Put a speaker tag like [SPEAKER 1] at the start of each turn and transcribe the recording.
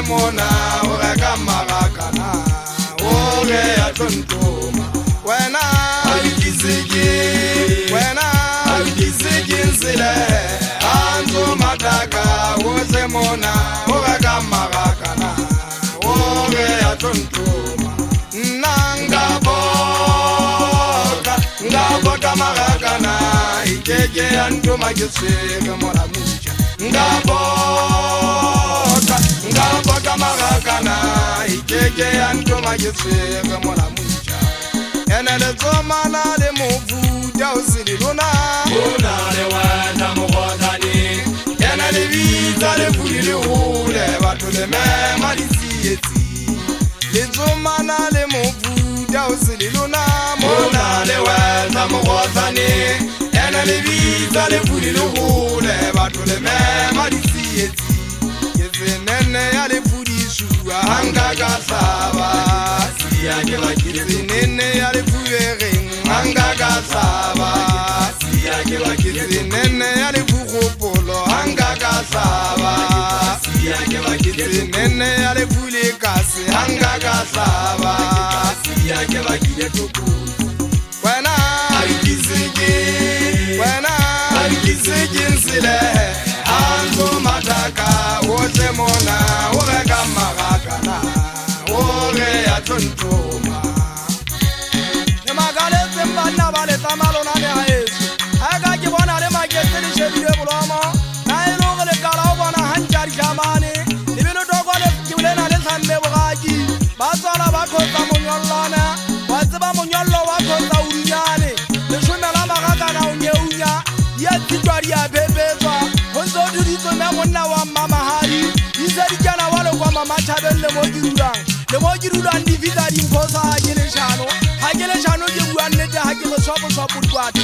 [SPEAKER 1] se mona o reka marakana o re ya tontoma wena alikiziki nzile anzo mataka o se mona o reka marakana o re ya tontoma ngaboka marakana ikeke antoma keseke mona mucha ngaboka marakana ikeke antoma keseke mona mucha ene le tsomana le movuta o se lona ona le wena mogotani ene le bitsa le fudi le hole batho le mema disietsi le tsomana le movuta o se lona ona le wena mogotani ene le bitsa le fudi le hole batho le mema disietsi nene ya le fudisua hanga ka saba sia ke bakitse nene ya le fuereng hanga ka saba sia ke bakitse nene ya le fugopolo hanga ka saba sia ke bakitse nene ya le fulekase hanga ka saba sia ke bakile toko wena alikiziki nsile anzo mataka wote mona ureka marakana ore ya tontoma ne magaletse mbanna bale tamalona ne haeso aga ke bona le maketse le shebile boloma na ile go le kala o bona hanjari jamane le bino dogo le kiulena le tsambe bogaki ba tsala ba khotsa monyollana ba tseba monyollo wa khotsa urunyane le shona la magakana o nyeunya ya titwari ya bebezwa honzo duditso me monna wa mama hari izadi kana wale kwa mama chabelle mo girulang di visa di mposa ha ke le shano ke buanne ha ke mo swapo twat